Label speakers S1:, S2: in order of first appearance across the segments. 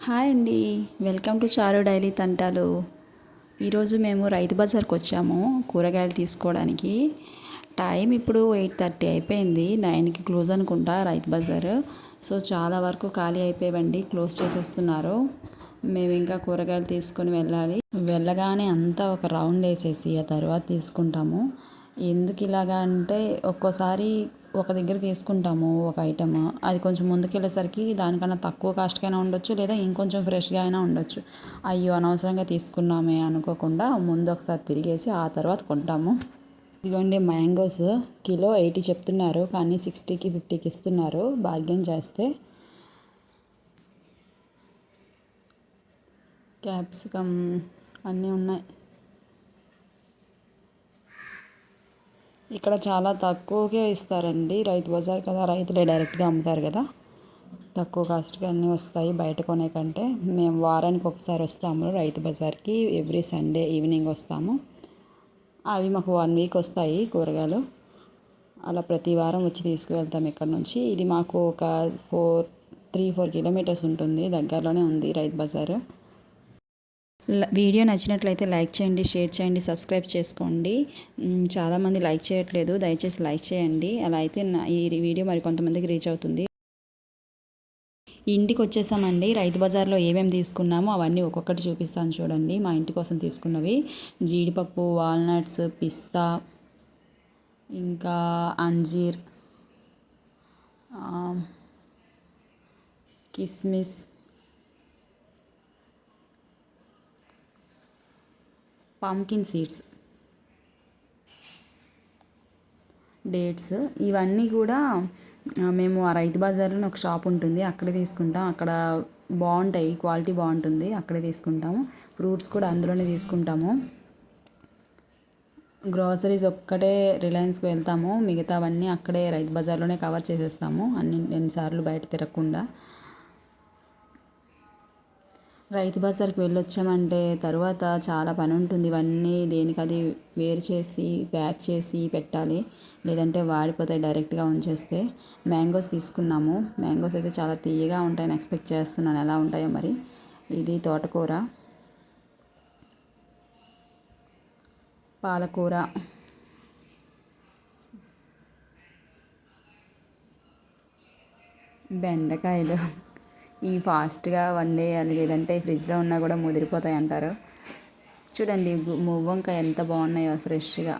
S1: Hi అండి, welcome to చారు daily తంటాలు. ఈరోజు మేము రైతు బజార్కి వచ్చాము కూరగాయలు తీసుకోవడానికి. టైం ఇప్పుడు 8:30 అయిపోయింది. 9కి క్లోజ్ అనుకుంటా రైతు బజార్. సో చాలా వరకు ఖాళీ అయిపోయావండి, క్లోజ్ చేసేస్తున్నారు. మేము ఇంకా కూరగాయలు తీసుకొని వెళ్ళాలి. వెళ్ళగానే అంతా ఒక రౌండ్ వేసేసి ఆ తర్వాత తీసుకుంటాము. ఎందుకు ఇలాగా అంటే ఒక్కోసారి ఒక దగ్గర తీసుకుంటాము ఒక ఐటమ్, అది కొంచెం ముందుకెళ్ళేసరికి దానికన్నా తక్కువ కాస్ట్కైనా ఉండొచ్చు, లేదా ఇంకొంచెం ఫ్రెష్గా అయినా ఉండొచ్చు. అయ్యో అనవసరంగా తీసుకున్నామే అనుకోకుండా ముందు ఒకసారి తిరిగేసి ఆ తర్వాత కొంటాము. ఇదిగోండి మ్యాంగోస్ కిలో 80 చెప్తున్నారు, కానీ 60కి 50కి ఇస్తున్నారు బార్గెన్ చేస్తే. క్యాప్సికమ్ అన్నీ ఉన్నాయి. ఇక్కడ చాలా తక్కువకే ఇస్తారండి, రైతు బజార్ కదా, రైతులే డైరెక్ట్గా అమ్ముతారు కదా, తక్కువ కాస్ట్కి అన్నీ వస్తాయి బయట కొనే కంటే. మేము వారానికి ఒకసారి వస్తాము రైతు బజార్కి, ఎవ్రీ సండే ఈవినింగ్ వస్తాము. అవి మాకు 1 వీక్ వస్తాయి కూరగాయలు. అలా ప్రతి వారం వచ్చి తీసుకువెళ్తాం ఇక్కడ నుంచి. ఇది మాకు ఒక 3-4 కిలోమీటర్స్ ఉంటుంది, దగ్గరలోనే ఉంది రైతు బజారు. వీడియో నచ్చినట్లయితే లైక్ చేయండి, షేర్ చేయండి, సబ్స్క్రైబ్ చేసుకోండి. చాలామంది లైక్ చేయట్లేదు, దయచేసి లైక్ చేయండి. అలా అయితే ఈ వీడియో మరి కొంతమందికి రీచ్ అవుతుంది. ఇంటికి వచ్చేసామండి. రైతు బజార్లో ఏమేమి తీసుకున్నామో అవన్నీ ఒక్కొక్కటి చూపిస్తాను చూడండి. మా ఇంటి కోసం తీసుకున్నవి జీడిపప్పు, వాల్నట్స్, పిస్తా, ఇంకా అంజీర్, కిస్మిస్, పంకిన్ సీడ్స్, డేట్స్, ఇవన్నీ కూడా మేము ఆ రైతు బజార్లో ఒక షాప్ ఉంటుంది, అక్కడే తీసుకుంటాం. అక్కడ బాగుంటాయి, క్వాలిటీ బాగుంటుంది, అక్కడే తీసుకుంటాము. ఫ్రూట్స్ కూడా అందులోనే తీసుకుంటాము. గ్రాసరీస్ ఒక్కటే రిలయన్స్కి వెళ్తాము, మిగతావన్నీ అక్కడే రైతు బజార్లోనే కవర్ చేసేస్తాము ఎన్నిసార్లు బయట తిరగకుండా. రైతు బజార్కి వెళ్ళొచ్చామంటే తర్వాత చాలా పని ఉంటుంది. ఇవన్నీ దేనికది వేరు చేసి ప్యాక్ చేసి పెట్టాలి, లేదంటే వాడిపోతాయి డైరెక్ట్గా ఉంచేస్తే. మ్యాంగోస్ తీసుకున్నాము. మ్యాంగోస్ అయితే చాలా తీయగా ఉంటాయని ఎక్స్పెక్ట్ చేస్తున్నాను, ఎలా ఉంటాయో మరి. ఇది తోటకూర, పాలకూర, బెండకాయలు. ఈ ఫాస్ట్గా వండేయాలి, లేదంటే ఫ్రిడ్జ్లో ఉన్నా కూడా ముదిరిపోతాయి అంటారు. చూడండి మువ్వంకాయ ఎంత బాగున్నాయో ఫ్రెష్గా.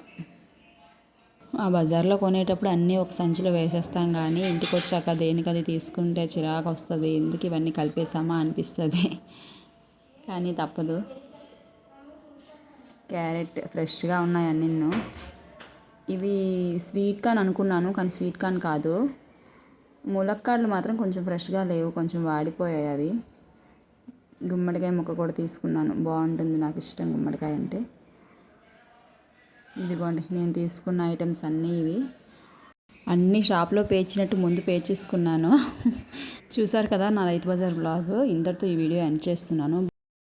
S1: ఆ బజార్లో కొనేటప్పుడు అన్నీ ఒక సంచిలో వేసేస్తాం, కానీ ఇంటికి వచ్చాక దేనికది తీసుకుంటే చిరాకు వస్తుంది. ఎందుకు ఇవన్నీ కలిపేసామా అనిపిస్తుంది, కానీ తప్పదు. క్యారెట్ ఫ్రెష్గా ఉన్నాయి అన్నీ. ఇవి స్వీట్ కార్న్ అనుకున్నాను, కానీ స్వీట్ కార్న్ కాదు. ములక్కాడలు మాత్రం కొంచెం ఫ్రెష్గా లేవు, కొంచెం వాడిపోయాయి అవి. గుమ్మడికాయ ముక్క కూడా తీసుకున్నాను, బాగుంటుంది, నాకు ఇష్టం గుమ్మడికాయ అంటే. ఇదిగోండి నేను తీసుకున్న ఐటమ్స్ అన్నీ ఇవి. అన్నీ షాప్లో పేర్చినట్టు ముందు పేర్చేసుకున్నాను. చూసారు కదా నా రైతు బజార్ బ్లాగ్. ఇంతటితో ఈ వీడియో ఎండ్ చేస్తున్నాను.